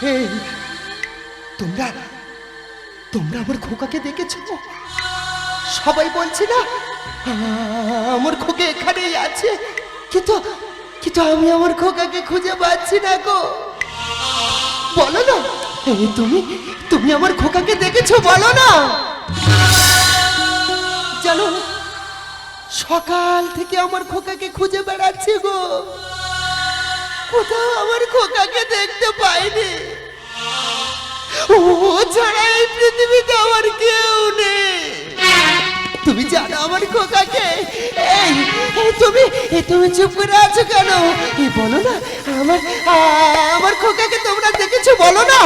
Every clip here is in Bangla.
এই তোমরা তোমরা আমার খোকাকে দেখেছো? সবাই বলছে না আমার খোকা এখানেই আছে, কিন্তু কিন্তু আমি আমার খোকাকে খুঁজে পাচ্ছি না গো। বলো না, এই তুমি তুমি আমার খোকাকে দেখেছো? বলো না। জানো, সকাল থেকে আমার খোকাকে খুঁজে বেড়াচ্ছি গো, কোথাও আমার খোকাকে দেখতে পাইনি। ও ছাড়া এই পৃথিবীতে আমার কেউ নেই। তুমি জানো আমার খোকাকে? এই তুমি তুমি চুপ করে আছো কেন? বলো না, আমার আমার খোকাকে তোমরা দেখেছো? বলো না।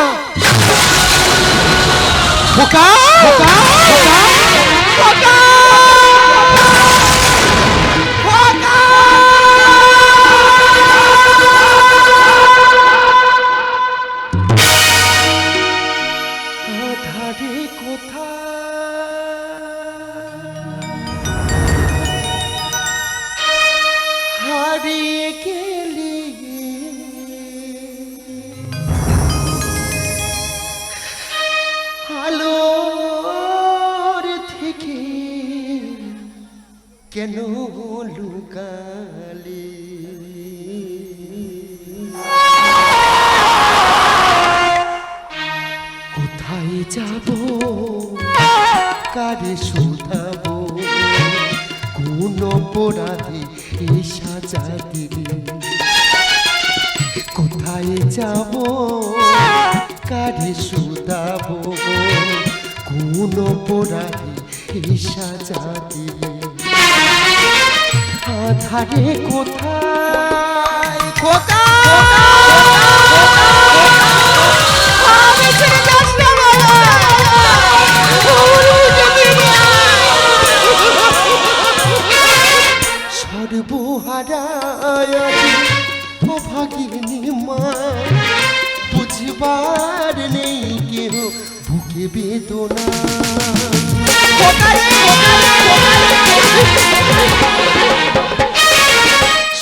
খোকা খোকা খোকা খোকা ধারে কোথায় হারিয়ে গেলি, আলোর থেকে কেন লুকালি? কোথায় যাব, কারে শোধাবো, কোন অপরাধী এই সাজা দিলি? কোথায় যাব, কারে শোধাবো, কোন অপরাধী এই সাজা দিলি? আধারে কোথায় খোকা সর্বহারায় ভাগিনী মা, বুঝবার নেই কেহ বুকে বেদনা।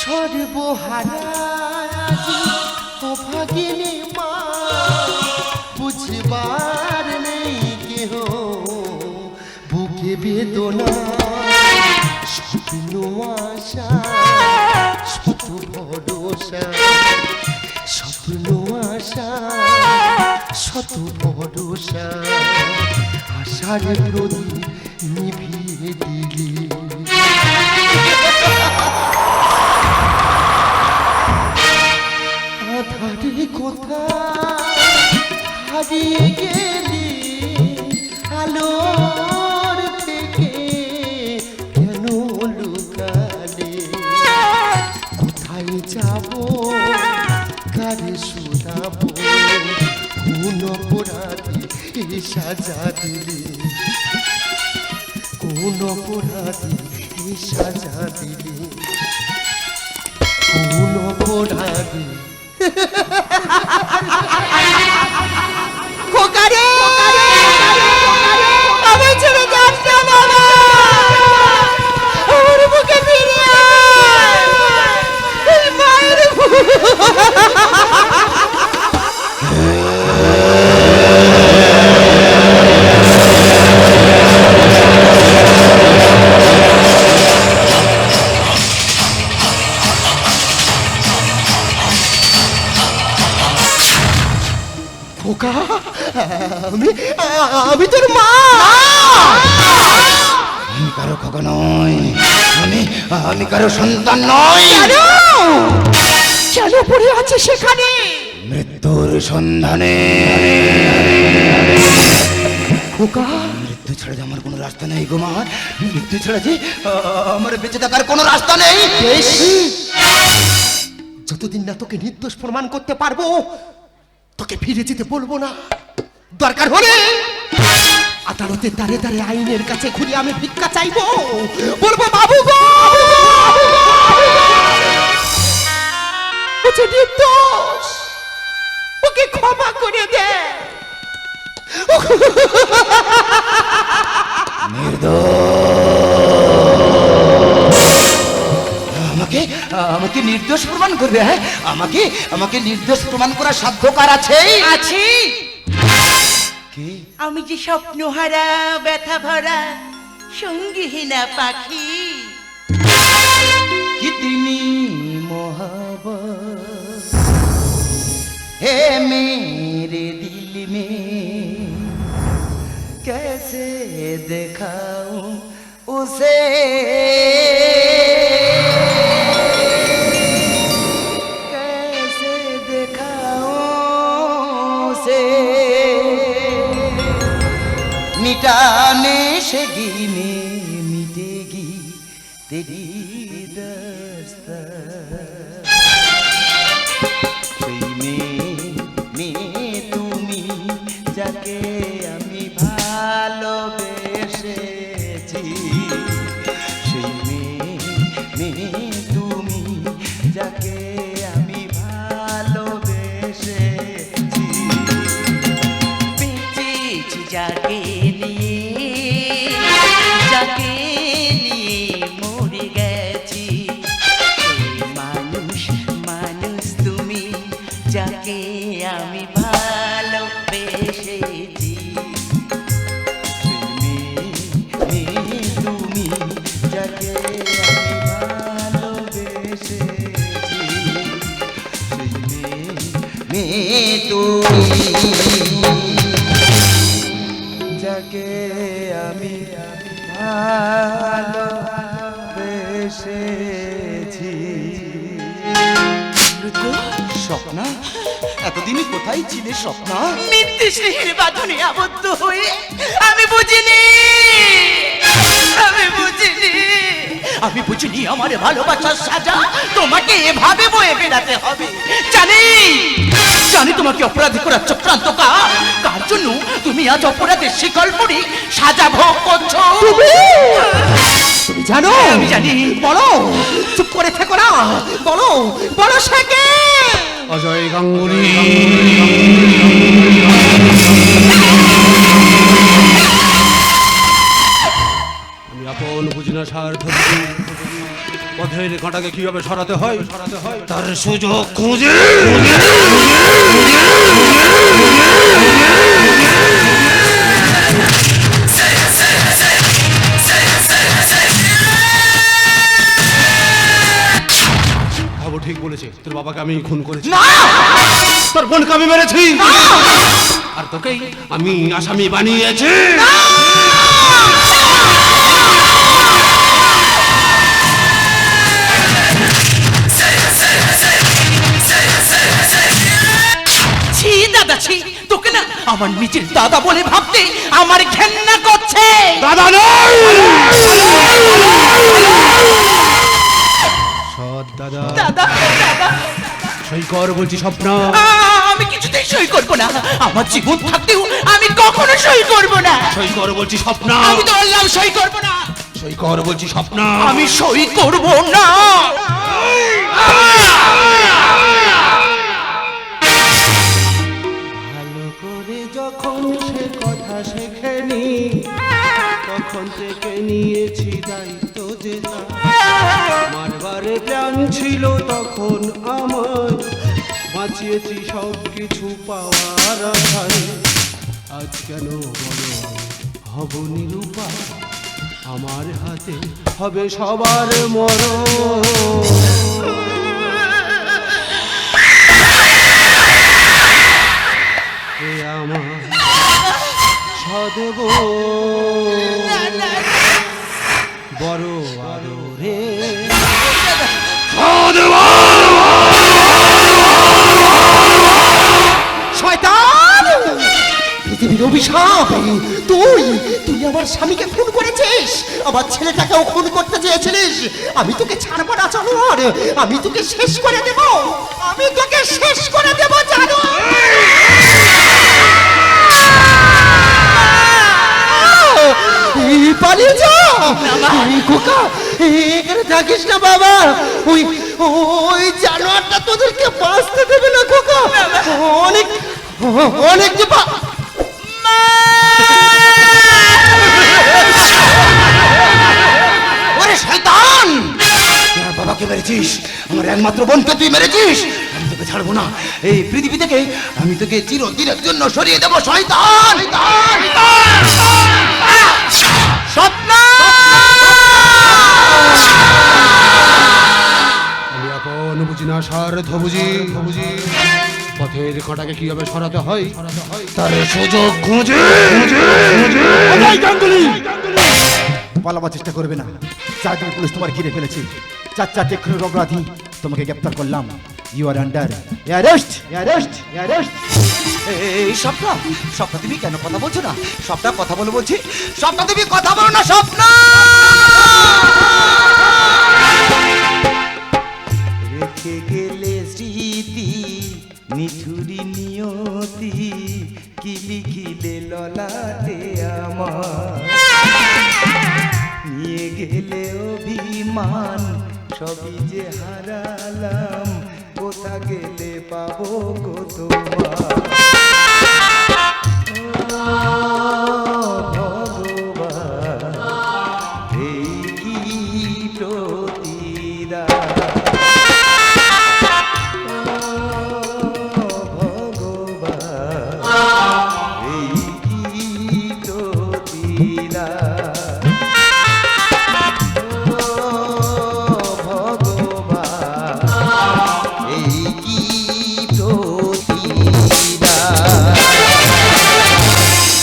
সর্বহারায় ভাগিনী মা, বুঝবার নেই কেহ বুকে বেদনা। স্বপ্ন আশা শত ভরসা, স্বপ্ন আশা শত ভরসা, আশার প্রদীপ নিভিয়ে দিলি। আধারে কোথায় হারিয়ে গেলি, আলোর থেকে কেন লুকালে? কোথায় যাব, কারে শোধাবো, কোন অপরাধী সাজা দিলি? কোন অপরাধী সাজা দিলি? কোন অপরাধী? খোকারে আমি ছেড়ে যাস না বাবা, আমার বুকে ফিরে আয়, মায়ের খোকা, আমি তোর মা। আমি কারো খোকা নই, আমি কারো সন্তান নই। কেন পড়ে আছে সেখানে মৃত্যুর সন্ধানে? খোকা, মৃত্যু ছেড়ে যে আমার কোনো রাস্তা নেই গো মা, মৃত্যু ছেড়ে যে আমার বেঁচে থাকার কোনো রাস্তা নেই। যতদিন না তোকে নির্দোষ প্রমাণ করতে পারবো, তোকে ফিরে যেতে বলবো না। দরকার হলে আদালতের দ্বারে দ্বারে আইনের কাছে ঘুরে আমি ভিক্ষা চাইবো, বলবো বাবু গো, ও যে নির্দোষ, ওকে ক্ষমা করে দে। নির্দোষ আমাকে আমাকে নির্দোষ প্রমাণ করবে? হ্যাঁ, আমাকে আমাকে নির্দোষ প্রমাণ করার সাধ্য কার আছে? আছি কি? আমি যে স্বপ্নহারা ব্যথা ভরা সঙ্গীহীনা পাখি। कितनी मोहब्बत है मेरे दिल में, कैसे दिखाऊं उसे, कैसे दिखाऊं उसे, मिटाने से गिने मिटेगी तेरी दस्ता, সেই মেয়ে তুমি যাকে আমি ভালোবেসেছি, সেই মেয়ে তুমি যাকে আমি ভালোবেসেছি, বেঁচেছি যাকে নিয়ে, যাকে নিয়ে মরে গেছি, সেই মানুষ মানুষ তুমি যাকে আমি ভালোবেসেছি। সেই মেয়ে তুমি যাকে আমি ভালোবেসেছি, সেই মেয়ে তুমি যাকে আমি ভালোবেসেছি। স্বপ্না, এতদিনই কোথায় ছিলে স্বপ্না? মিথ্যে স্নেহের বাঁধনে আবদ্ধ হয়ে আমি বুঝিনি, আমি বুঝিনি, আমি বুঝিনি আমার ভালোবাসার সাজা তোমাকে এভাবে বয়ে বেড়াতে হবে। জানি জানি তোমাকে অপরাধী করার চক্রান্ত কার জন্য তুমি আজ অপরাধের শিকল পড়ে সাজা ভোগ করছো। তুমি জানো? আমি জানি। বলো, চুপ করে থেকো না, বলো বলো সে কে? অজয় গাঙ্গুলি। আমি আপন বুঝি না স্বার্থ বুঝি, পথের কাঁটাকে কিভাবে সরাতে হয় তার সুযোগ খুঁজে বাবু ঠিক বলেছে, তোর বাবাকে আমি খুন করেছি, তোর বোনকে আমি মেরেছি, আর তোকেই আমি আসামি বানিয়েছি। ছি দাদা ছি, তোকে না আমার নিজের দাদা বলে ভাবতে আমার ঘেন্না করছে। দাদা নয়, সৎ দাদা। দাদা দাদা, সই কর বলছি স্বপ্ন। আমি কিছুতেই সই করব না, আমার জীবন থাকতেও আমি কখনো সই করব না। সই কর বলছি স্বপ্ন। আমি তো বললাম সই করব না, সই কর বলছি স্বপ্ন। আমি সই করব না। ভালো করে যখন সে কথা শেখেনি, তখন থেকে নিয়েছি দায়িত্ব যে তার। মারবারে প্ল্যান ছিল তখন আমার, বাঁচিয়েছি সব কিছু পাওয়ার আশায়। আজ কেন বলো হব নিরুপায়, আমার হাতে হবে সবার মরণ। এ আমার সদেব বড় আদরে। শয়তান, পৃথিবীর অভিশাপ, তুই তুই আমার স্বামীকে খুন করেছিস, আমার ছেলেটাকেও খুন করতে চেয়েছিলিস। আমি তোকে ছাড়বো না জানোয়ার, আমি তোকে শেষ করে দেব, আমি তোকে শেষ করে দেব জানোয়ার। পালিয়ে যা খোকা, এখানে থাকিস না বাবা, ওই ওই জানোয়ারটা তোদেরকে বাঁচতে দেবে না খোকা, অনেক অনেক যে ওরে শয়তান, তুই আমার বাবাকে মেরেছিস, আমার একমাত্র বোনকে তুই মেরেছিস। আমি তোকে ছাড়বো না এই পৃথিবী থেকে, আমি তোকে চিরদিনের জন্য সরিয়ে দেবো শয়তান। স্বপ্ন আমি আপন বুঝি না স্বার্থ বুঝি, পথের কাঁটাকে কিভাবে সরাতে হয় তার সুযোগ খুঁজে। পালাবার চেষ্টা করবে না, চারদিন পুলিশ তোমার ঘিরে ফেলেছে। 4 খুনের অপরাধী তোমাকে গ্রেপ্তার করলাম। You are under arrest, arrest, arrest. এই স্বপ্ন, স্বপ্ন তুমি কেন কথা বলছো না? স্বপ্ন কথা বলো বলছি, স্বপ্ন তুমি কথা বলো না। স্বপ্ন রেখে গেলে স্মৃতি নিঠুরি নিয়তি, কি লিখিলে ললাটে আমার, নিয়ে গেলে অভিমান, সবই যে হারালাম, কোথা গেলে পাবো গো তোমার। ভগবান এই কি প্রতিদান, ভগবান এই কি প্রতিদান, ভগবান এই কি প্রতিদান।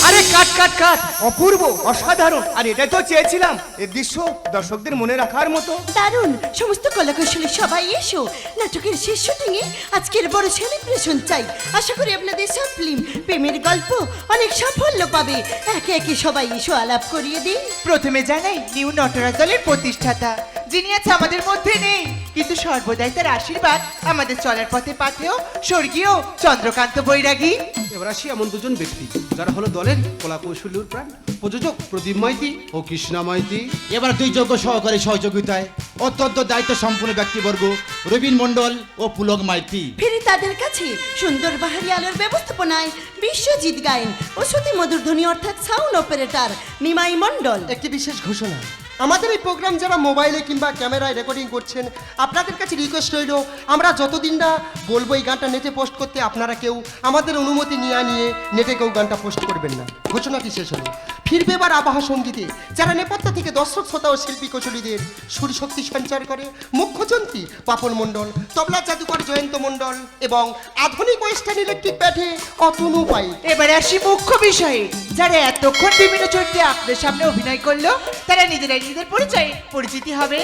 আরে কাট কাট কাট, অপূর্ব, অসাধারণ। আর এটাই তো চেয়েছিলাম, এই দৃশ্য দর্শকদের মনে রাখার মতো। দারুণ, সমস্ত কলাকুশলী সবাই এসো। নাটকের শেষ শুটিংয়ে আজকের বড় সেলিব্রেশন চাই। আশা করি আপনাদের সব ফিল্ম প্রেমের গল্প অনেক সাফল্য পাবে। একে একে সবাই এসো, আলাপ করিয়ে দিই। প্রথমে জানাই নিউ নটরাজ দলের প্রতিষ্ঠাতা, যিনি আছে আমাদের মধ্যে নেই, কিন্তু সর্বদাই তার আশীর্বাদ আমাদের চলার পথে পাথেও স্বর্গীয় চন্দ্রকান্ত বৈরাগী। এবার আসি এমন দুজন ব্যক্তি যারা হলো দলের কলা কৌশলীর প্রাণ, প্রযোজক প্রদীপ মাইতি ও কৃষ্ণা মাইতি। এবার দুই যোগ্য সহকারী সহযোগিতায় অত্যন্ত দায়িত্ব সম্পন্ন ব্যক্তিবর্গ রবীন মণ্ডল ও পুলক মাইতি। ফিরে তাদের কাছে সুন্দর বাহারি আলোর ব্যবস্থাপনায় বিশ্বজিৎ গায়েন ও শ্রুতি মধুর ধ্বনি অর্থাৎ সাউন্ড অপারেটর নিমাই মণ্ডল। একটি বিশেষ ঘোষণা, আমাদের এই প্রোগ্রাম যারা মোবাইলে কিংবা ক্যামেরায় রেকর্ডিং করছেন, আপনাদের কাছে রিকোয়েস্ট রইল, আমরা যতদিন না বলবো এই গানটা নেটে পোস্ট করতে, আপনারা কেউ আমাদের অনুমতি নিয়ে নেটে কেউ গানটা পোস্ট করবেন না। ঘোষণাটি শেষ হলো। ফিরবে এবার আবহ সঙ্গীতে, যারা নেপথ্য থেকে দর্শক শ্রোতা ও শিল্পী কৌশলীদের সুর শক্তি সঞ্চার করে। মুখ্য যন্ত্রী পাপন মণ্ডল, তবলা জাদুকর জয়ন্ত মণ্ডল এবং আধুনিক ওয়েস্টার্ন ইলেকট্রিক ব্যাটে অতনু পাই। এবারে আসি মুখ্য বিষয়ে, যারা এতক্ষণ বিভিন্ন চরিত্রে আপনাদের সামনে অভিনয় করলো, তারা নিজেরাই নিজেদের পরিচয়ে পরিচিতি হবে।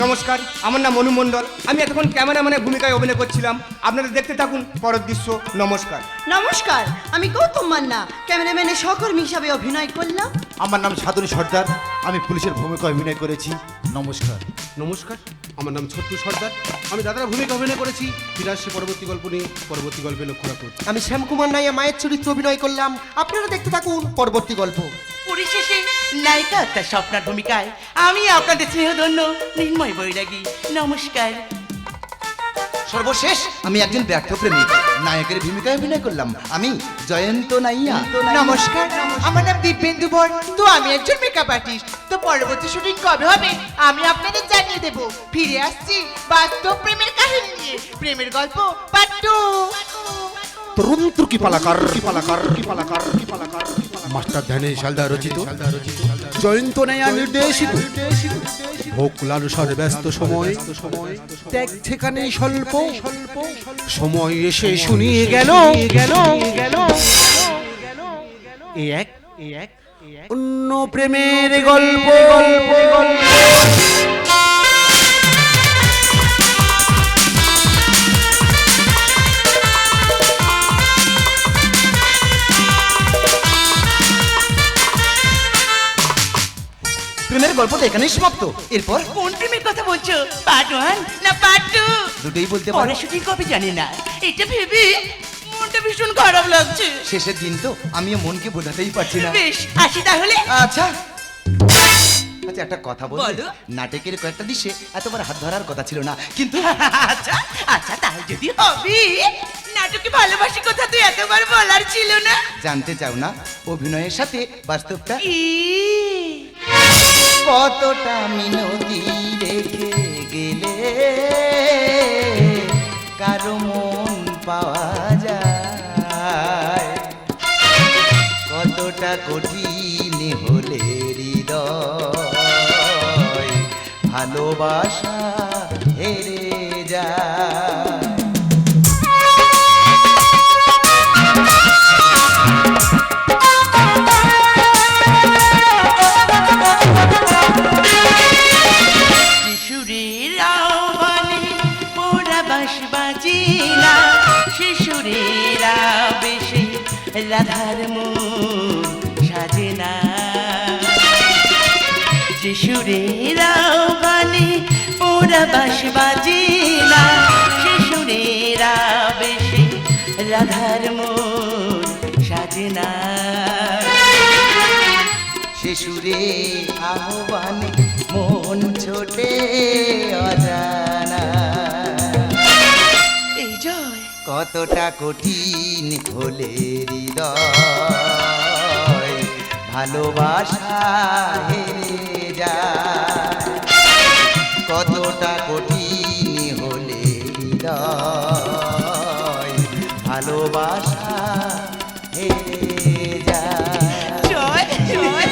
নমস্কার, আমার নাম মনু মণ্ডল। আমি এতক্ষণ ক্যামেরাম্যানের ভূমিকায় অভিনয় করছিলাম। আপনারা দেখতে থাকুন পরের দৃশ্য। নমস্কার। নমস্কার, আমি গৌতম মান্না, ক্যামেরাম্যানের সহকর্মী হিসাবে অভিনয় করলাম। আমার নাম সাধুরী সর্দার, আমি পুলিশের ভূমিকা অভিনয় করেছি। নমস্কার। নমস্কার, আমার নাম ছোট্টু সর্দার, আমি দাদার ভূমিকা অভিনয় করেছি। ফিরে আসছি পরবর্তী গল্প নিয়ে, পরবর্তী গল্পে লক্ষ্য রাখুন। আমি শ্যামকুমার নাইয়া মায়ের চরিত্র অভিনয় করলাম। আপনারা দেখতে থাকুন পরবর্তী গল্প। পরিশেষে নায়িকা তার স্বপ্নার ভূমিকায় আমি আপনাদের স্নেহধন্য নির্ময় বৈরাগী। নমস্কার। সর্বশেষ আমি একজন ব্যর্থ প্রেমিক, নায়কের ভূমিকায় অভিনয় করলাম। আমি জয়ন্ত নাইয়া। নমস্কার, আমার নাম দিব্যেন্দু বর, তো আমি একজন মেকআপ আর্টিস্ট। তো পরবর্তী শুটিং কবে হবে আমি আপনাদের জানিয়ে দেব। ফিরে আসছি বাস্তব প্রেমের কাহিনী নিয়ে, প্রেমের গল্প পার্ট 2। তরুণ তুর্কি পালাকার, মাস্টার ধ্যানেশ হালদার রচিত, জয়ন্ত নাইয়া নির্দেশিত, ভোগ লালসার ব্যস্ত সময়, ত্যাগ সেখানে স্বল্প সময় এসে শুনিয়ে গেল এক অন্য প্রেমের গল্প। প্রেমের গল্প তো এখানেই সমাপ্ত। এরপর কোন প্রেমের কথা বলছো, পার্ট 1 না পার্ট 2? দুটোই বলতে পারো। পরে শুটিং কবে জানি না, এটা ভেবে মনটা ভীষণ খারাপ লাগছে। শেষের দিন তো, আমিও মনকে বোঝাতেই পারছি না। বেশ, আসি তাহলে। আচ্ছা আচ্ছা, একটা কথা বলবো। বলো। নাটকের কয়েকটা দৃশ্যে এতবার হাত ধরার কথা ছিল না, কিন্তু আচ্ছা আচ্ছা, তাই যদি হবে, নাটকে ভালোবাসি কথা তো এতবার বলার ছিল না। জানতে চাও না অভিনয়ের সাথে বাস্তবটা ই কতটা মিনতি রেখে গেলে কারো মন পাওয়া যায়, কতটা কঠিন হলে হৃদয় ভালোবাসা হেরে যায়। শিশুরের আহ্বানে মোরা বাঁশ বাজি না, শিশুরের আবেশে রাধার মন সাজে না। শিশুরের আহ্বানে মোরা বাঁশ বাজি না, শিশুরের আবেশে রাধার মন সাজে না। শিশুরে আহ্বানে মন ছোটে অজানা, এই জয় কতটা কঠিন হলে হৃদয় ভালোবাসা হেরে যায়, কতটা কঠিন হলে হৃদয় ভালোবাসা হেরে যায়। জয় জয়।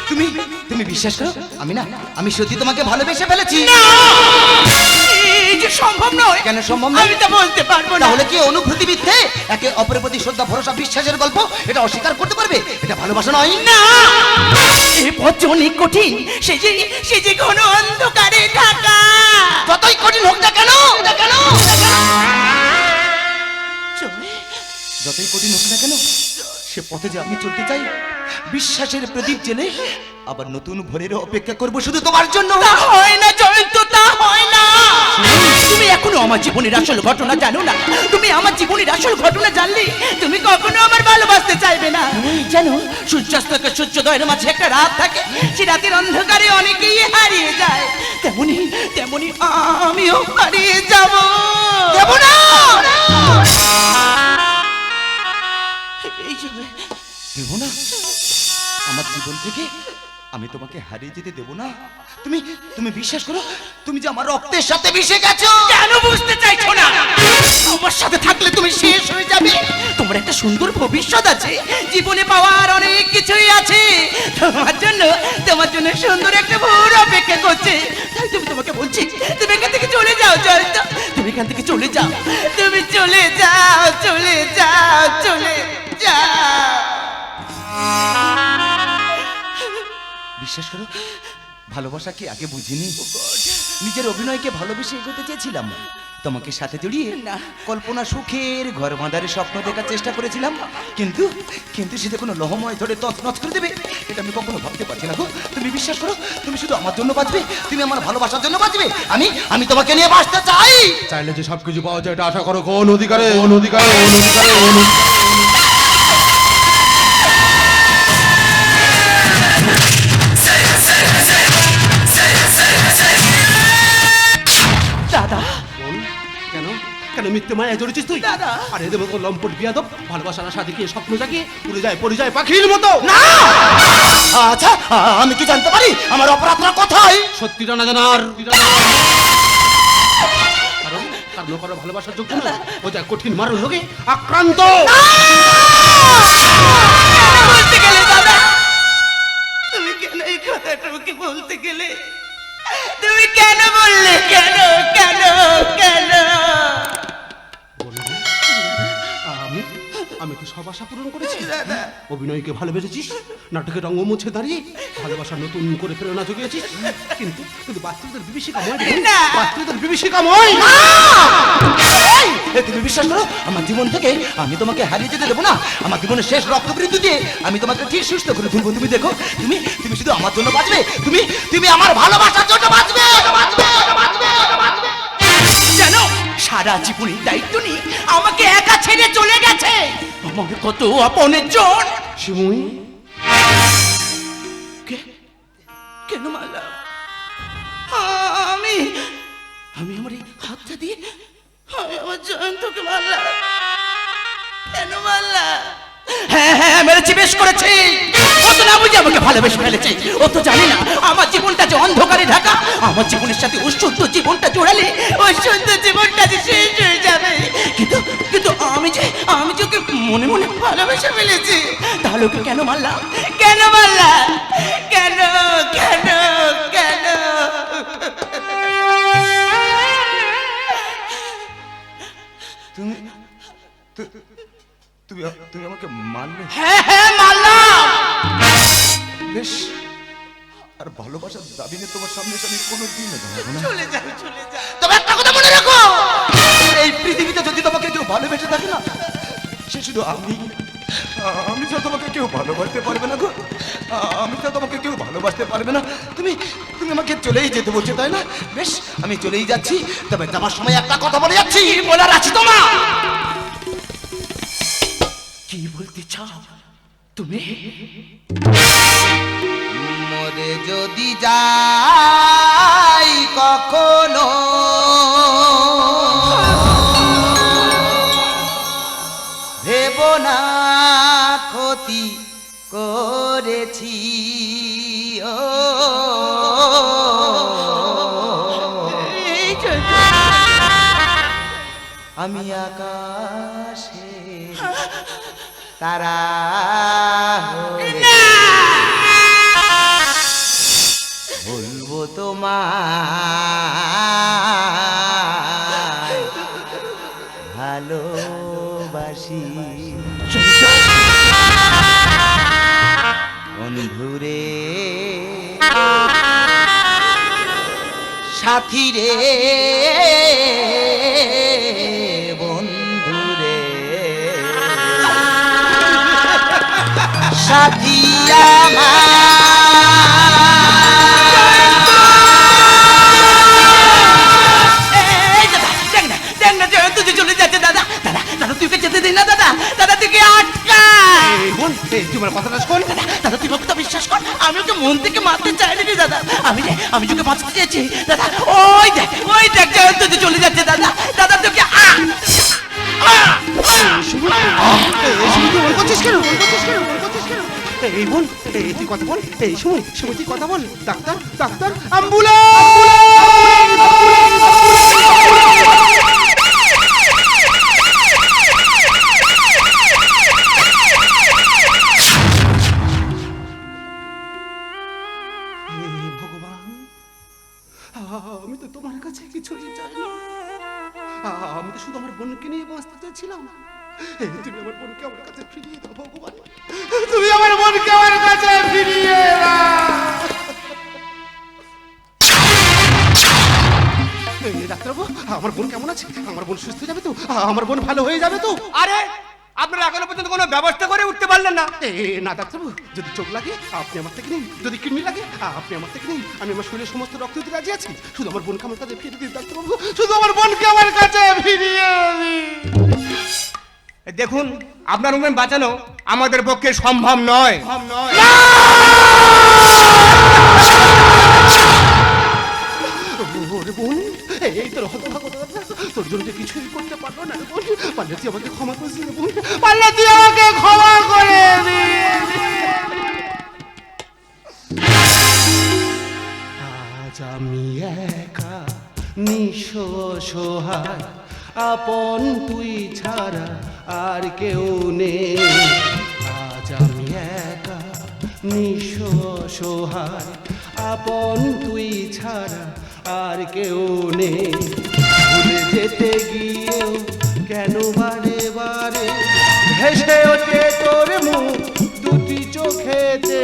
তুমি তুমি বিশ্বাস করো, আমি সত্যি তোমাকে ভালোবেসে ফেলেছি। এই যে সম্ভব নয়। কেন সম্ভব নয়? আমি তো বলতে পারবো না। তাহলে কি অনুভূতি মিথ্যে? একে অপরের প্রতি শ্রদ্ধা ভরসা বিশ্বাসের গল্প, এটা অস্বীকার করতে পারবে? এটা ভালোবাসা নয়। না, এই পথ অনেক কঠিন, সে যে ঘন অন্ধকারে ঢাকা। যতই কঠিন হোক না কেন, যতই কঠিন হোক না কেন, সে পথে যে আমি চলতে চাই, বিশ্বাসের প্রদীপ জেলে আবার নতুন ভোরের অপেক্ষা করব শুধু তোমার জন্য। তা হয় না জয়ন্ত, তা হয় না। তুমি এখনো আমার জীবনের আসল ঘটনা জানো না। তুমি আমার জীবনের আসল ঘটনা জানলে তুমি কখনো আমার ভালোবাসতে চাইবে না। জানো, সূর্যাস্ত থেকে সূর্যোদয়ের মাঝে একটা রাত থাকে, সে রাতের অন্ধকারে অনেকেই হারিয়ে যায়। তেমনি তেমনি আমিও হারিয়ে যাব। দেব না। এই যে দেব না? আমার জীবন থেকে আমি তোমাকে হারিয়ে যেতে দেব না। তুমি বিশ্বাস করো, তুমি যে আমার রক্তের সাথে মিশে গেছো। কেন বুঝতে চাইছো না? আমার সাথে থাকলে তুমি শেষ হয়ে যাবে। তোমার একটা সুন্দর ভবিষ্যৎ আছে, জীবনে পাওয়ার অনেক কিছুই আছে। তোমার জন্য সুন্দর একটা ভোর অপেক্ষা করছে। তাই তোমাকে বলছি, তুমি এখান থেকে চলে যাও জয়ন্ত। তুমি এখান থেকে চলে যাও, তুমি চলে যাও, চলে যাও, চলে যাও। বিশ্বাস করো, ভালোবাসা কি আগে বুঝিনি। নিজের অভিনয়কে ভালোবেসে এগোতে চেয়েছিলাম, তোমাকে সাথে জড়িয়ে না। কল্পনা সুখের ঘর বাঁধার স্বপ্ন দেখার চেষ্টা করেছিলাম, কিন্তু সেটা কোনো লহময় ধরে তছনছ করে দেবে এটা আমি কখনো ভাবতে পারছি না গো। তুমি বিশ্বাস করো, তুমি শুধু আমার জন্য বাঁচবে, তুমি আমার ভালোবাসার জন্য বাঁচবে। আমি তোমাকে নিয়ে বাঁচতে চাই। চাইলে যে সবকিছু পাওয়া যায় এটা আশা করো কোন অধিকারে? দাদা, কেন কেন মিথ্যে মায়া জড়েছিস তুই? দাদা। আরে এদের মতো লম্পট বিয়াদব ভালোবাসার সাথে কি স্বপ্ন জাগিয়ে পড়ে যায় পাখির মতো। না, আচ্ছা আমি কি জানতে পারি আমার অপরাধটা কোথায়? সত্যিটা না জানার কারণ কারো ভালোবাসার যোগ্য না, ও যা কঠিন মারণ লোকে আক্রান্ত। বলতে গেলে দাদা, তুমি কেন এই কথাটুকু বলতে গেলে? তুমি কেন বললে? কেন কেন কেন? আমি তো সব আশা পূরণ করেছি। অভিনয়কে ভালোবেসেছিস, নাটকের রঙ মুছে দাঁড়িয়ে ভালোবাসা নতুন করে প্রেরণা জুগিয়েছিস, কিন্তু বাস্তবদের বিভীষিকাময় তুমি বিশ্বাস করো, আমার জীবন থেকে আমি তোমাকে হারিয়ে যেতে দেবো না। আমার জীবনের শেষ রক্তবৃদ্ধি দিয়ে আমি তোমাকে ঠিক সুস্থ করে তুলবো। তুমি দেখো, তুমি শুধু আমার জন্য বাঁচবে, তুমি আমার ভালোবাসার জন্য বাঁচবে। জানো, সারা জীবনের দায়িত্ব নিয়ে আমাকে একা ছেড়ে চলে গেছে আমার কত আপনের জন। শিমুই, কেন মারলা? আমি আমার এই হাতটা দিয়ে আমি আমার জয়ন্তকে মারলাম। কেন মারলা? হ্যাঁ মেরেছি, বেশ করেছি। তো না বুঝে আমাকে ভালোবেসে ফেলেছে। ও তো জানে না আমার জীবনটা যে অন্ধকারে ঢাকা। আমার জীবনের সাথে ওর সুন্দর জীবনটা জোড়ালে ওর সুন্দর জীবনটা যে শেষ হয়ে যাবে। কিন্তু কিন্তু আমি যে ওকে মনে মনে ভালোবেসে ফেলেছি। তাহলে ওকে কেন মারলাম? কেন মারলাম? কেন কেন কেন? তুমি আমাকে মানলে? হ্যাঁ হ্যাঁ মারলাম। বেশ, আর ভালোবাসার দাবি নিয়ে তোমার সামনে এসে আমি কোনোদিন দাঁড়াবো না। চলে যাও চলে যাও। তবে একটা কথা মনে রাখো, এই পৃথিবীতে যদি তোমাকে কেউ ভালোবেসে থাকে না, সে শুধু আমি তো তোমাকে কেউ ভালোবাসতে পারবে না গো। আমি তো তোমাকে কেউ ভালোবাসতে পারবে না। তুমি আমাকে চলেই যেতে বলছো, তাই না? বেশ, আমি চলেই যাচ্ছি। তবে যাবার সময় একটা কথা বলে যাচ্ছি। কি বলার আছে তোমার? কি বলতে চাও তুমি? মরে যদি যাই কখনো, ভেব না ক্ষতি করেছি। ও আমি আকাশে তারা বলবো তোমায় ভালোবাসি। বন্ধুরে সাথী রে বন্ধুরে সাথী এই দাদা, দেখ না জয়ন্ত যে চলে যাচ্ছে। দাদা দাদা দাদা তুই ওকে যেতে দিন না। দাদা দাদা তুই কে আটকা। তুই আমার কথাটা শোন। দাদা দাদা তুই ওকে তো বিশ্বাস কর। আমি ওকে মন থেকে মারতে চাইনি রে দাদা। আমি তোকে বাঁচাতে চেয়েছি দাদা। ওই দেখ জয়ন্ত যে চলে যাচ্ছে। দাদা দাদা তোকে এই বোন, তুই কথা বল। এই সময় তুই কথা বল। ডাক্তার ভগবান, আমি তো তোমার কাছে কিছুই চাই না। আমি তো শুধু আমার বোনকে নিয়ে বাঁচতে চেয়েছিলাম। তুমি আমার বোনকে আমার কাছে ফিরিয়ে দাও ভগবান। তুমি আমার বোনকে আমার কাছে ফিরিয়ে দাও। ডাক্তারবাবু, আমার বোন কেমন আছে? আমার বোন সুস্থ হয়ে যাবে তো? আমার বোন ভালো হয়ে যাবে তো? আরে আপনারা এখনো পর্যন্ত কোনো ব্যবস্থা করে উঠতে পারলেন না। না ডাক্তারবাবু, যদি চোখ লাগে আপনি আমার থেকে নিন, যদি কিডনি লাগে আপনি আমার থেকে নিন। আমি আমার শরীরের সমস্ত রক্ত দিতে রাজি আছি। শুধু আমার বোনকে আমার কাছে ফিরিয়ে দিন ডাক্তারবাবু, শুধু আমার বোনকে আমার কাছে ফিরিয়ে দিন। দেখুন, আপনার রুমে বাঁচানো আমাদের পক্ষে সম্ভব নয়। ওরে বোন, এই তোর হতভাগ্য, তোর জন্য কিছুই করতে পারবো না রে বোন। পারলে তুই আমাকে ক্ষমা করে দিলে বোন, পারলে তুই আমাকে ক্ষমা করে দে। আজ আমি একা নিঃস্ব সহায়, আপন তুই ছাড়া আর কেউ নেই। আজ আমি একা নিঃস্ব সহায়, আপন তুই ছাড়া আর কেউ নেই। ভুলে যেতে গিয়েও কেন বারে বারে ভেসে ওঠে তোর মুখ দুটি চোখেতে।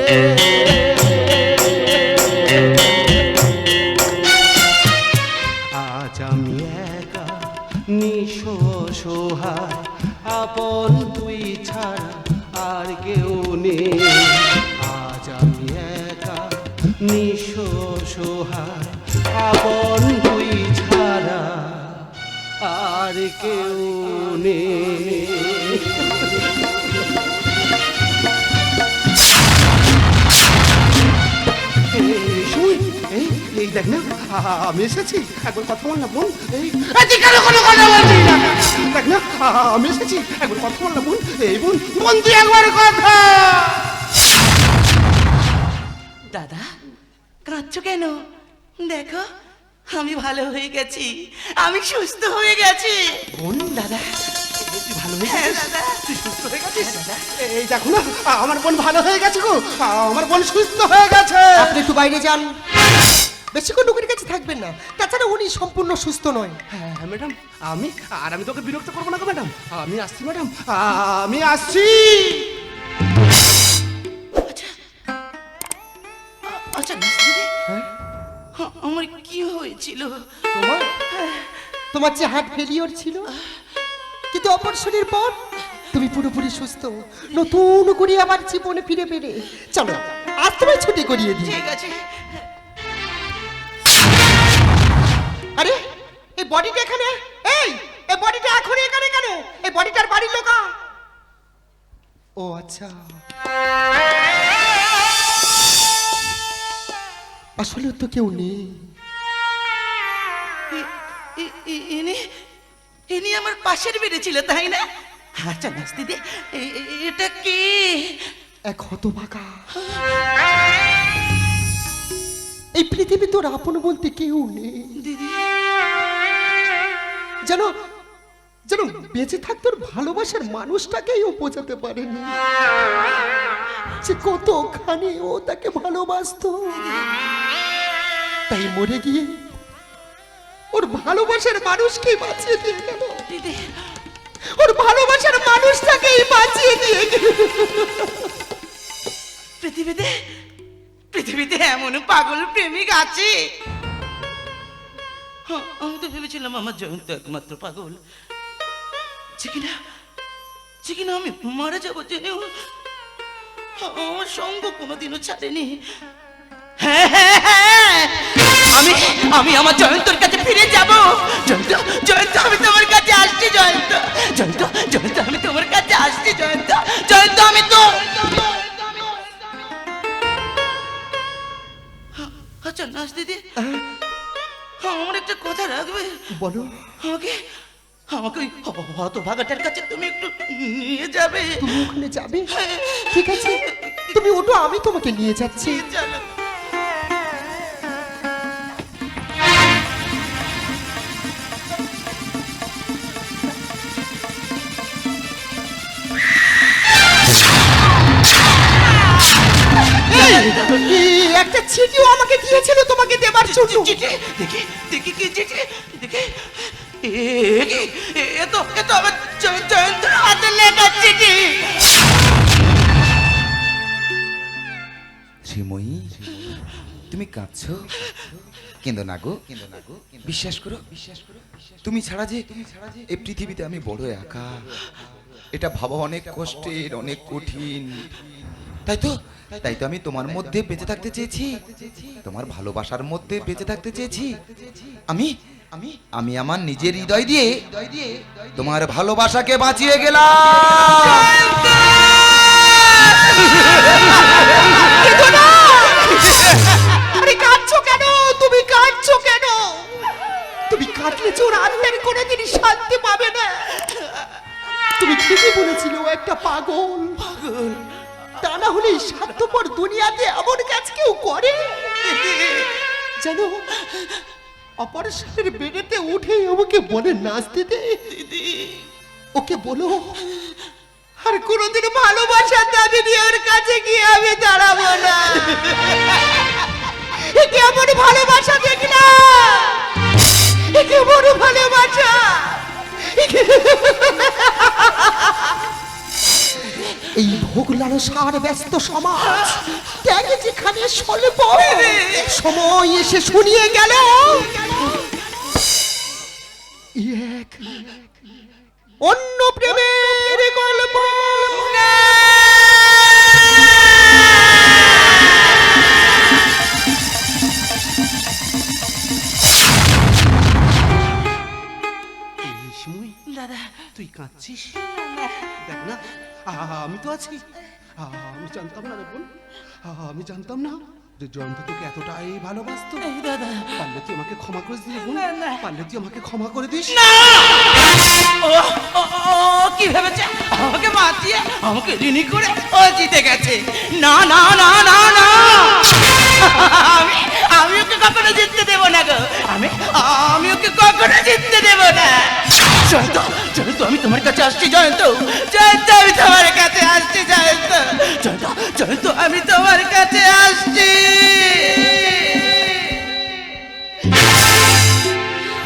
আজ আমি একা নিঃস্ব সহায়, আপন তুই ছাড়া আর কেউ নেই। আজ আমি একা নিঃস্ব সহায়, আপন তুই ছাড়া আর কেউ নেই। এই দেখ না, আমি এসেছি। একবার কথা বল না বোন। দেখ না, আমি এসেছি। একবার কথা বল না বোন। এই বোন, তুই একবার কথা দাদা কাঁদছো কেন? দেখো আমি ভালো হয়ে গেছি, আমি সুস্থ হয়ে গেছি। বোন, দাদা, তুই ভালো হয়ে হ্যাঁ গেছিস? দাদা। তুই সুস্থ হয়ে গেছিস? এই দেখো না, আমার বোন ভালো হয়ে গেছে গো, আমার বোন সুস্থ হয়ে গেছে। আপনি একটু বাইরে যান, বেশিক্ষণ লোকের কাছে থাকবেন না, তাছাড়া উনি সম্পূর্ণ সুস্থ নয়। হ্যাঁ ম্যাডাম, আমি তোকে বিরক্ত করবো না গো ম্যাডাম, আমি আসছি ম্যাডাম, আমি আসছি। আচ্ছা নাস দিদি, আমার কি হয়েছিল? তোমার যে হার্ট ফেলিওর ছিল, কিন্তু অপারেশনের পর তুমি পুরোপুরি সুস্থ, নতুন করে আবার জীবনে ফিরে পেলে। চলো আজ তোমায় ছুটি করিয়ে দিই। ঠিক আছে। আরে এই বডিটা এখানে, এই বডিটা এখনই এখানে কেন? এই বডিটার বাড়ির লোক? ও আচ্ছা, আসলে তো কেউ নেই। ইনি আমার পাশের বেড়ে ছিল, তাই না? আচ্ছা নাস দিদি, এটা কি? এক হতভাগা। এই পৃথিবী তোর আপন বলতে কেউ নেই দিদি যেন যেন বেঁচে থাকতে ওর ভালোবাসার মানুষটাকেই ও বোঝাতে পারেনি যে কতখানি ও তাকে ভালোবাসতো। তাই মরে গিয়ে ওর ভালোবাসার মানুষকেই বাঁচিয়ে দিয়ে গেল, দিদি ওর ভালোবাসার মানুষটাকেই বাঁচিয়ে দিয়ে গেল। পৃথিবীতে এমন পাগল প্রেমিক আছে? আমি তো ভেবেছিলাম আমার জয়ন্ত একমাত্র পাগল, যে কিনা আমি মারা যাবো জেনেও আমার সঙ্গ কোনোদিনও ছাড়েনি। হ্যাঁ হ্যাঁ হ্যাঁ, আমি আমার জয়ন্তর কাছে ফিরে যাব। জয়ন্ত আমি তোমার কাছে আসছি। জয়ন্ত আমি তোমার কাছে আসছি। জয়ন্ত আমি তো। আচ্ছা নাস দিদি, আমার একটা কথা রাখবে? বলো। আমাকে ওই হতভাগাটার কাছে তুমি একটু নিয়ে যাবে? তুমি ওখানে যাবে? ঠিক আছে, তুমি ওঠো, আমি তোমাকে নিয়ে যাচ্ছি। চলো। একটা চিঠিও আমাকে দিয়েছিল তোমাকে দেবার জন্য। দেখি কি চিঠি? এ তো আমার জয়ন্তর হাতে লেখা চিঠি। শ্রীময়ী, তুমি কাঁদছো? কেঁদো না গো, বিশ্বাস করো, তুমি ছাড়া যে এই পৃথিবীতে আমি বড় একা, এটা ভাবা অনেক কষ্টের, অনেক কঠিন। তাই তো আমি তোমার মধ্যে বেঁচে থাকতে চেয়েছি, তোমার ভালোবাসার মধ্যে বেঁচে থাকতে চেয়েছি। আমি আমার নিজের হৃদয় দিয়ে তোমার ভালোবাসাকে বাঁচিয়ে গেলাম। আরে কাঁদছো কেন? তুমি কাঁদছো কেন? তুমি কাঁদলে যে ওর আত্মার কোনোদিন শান্তি পাবে না। তুমি ঠিকই বলেছিলে ও একটা পাগল। তা না হলে স্বার্থপর দুনিয়াতে এমন কাজ কেউ করে? জানো, অপারেশনের বেডেতে উঠে আমাকে বলে নাচ দিতে। ওকে বলো আর কোনোদিন ভালোবাসার দাবি নিয়ে ওর কাছে গিয়ে আমি দাঁড়াবো না। কেমন ভালোবাসা দেখলাম, কেমন ভালোবাসা। এই ভোগ লালসার ব্যস্ত সমাজ ত্যাগে যেখানে স্বল্প সময় এসে শুনিয়ে গেল এক অন্য প্রেমের গল্প। দাদা তুই কাঁদছিস? দেখ না, আমি তো আছি। আমি জানতাম না রে বোন, আমি জানতাম না যে জয়ন্ত তোকে এতটাই ভালোবাসতো। দাদা পারলে তুই আমাকে ক্ষমা করে দিস বোন, পারলে তুই আমাকে ক্ষমা করে দিস। ও কি ভেবেছে আমাকে বাঁচিয়ে আমাকে ঋণী করে ও জিতে গেছে? না না না না না, আমি আমি ওকে কখনো জিততে দেবো না গো। আমি ওকে কখনো জিততে দেবো না। জয়ন্ত, জয়ন্ত, আমি তোমার কাছে আসছি জয়ন্ত। জয়ন্ত, আমি তোমার কাছে আসছি জয়ন্ত। জয়ন্ত, জয়ন্ত, আমি তোমার কাছে আসছি।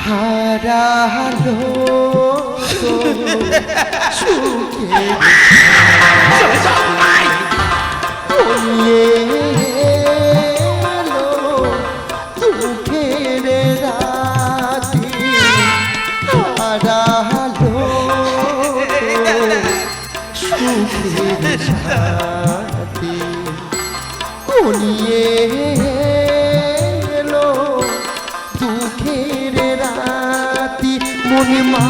হারালো সুখে এলো দুঃখের রাতি, হারালো সুখের সাথী, কনিয়ে এলো দুঃখের রাতি, মনে মা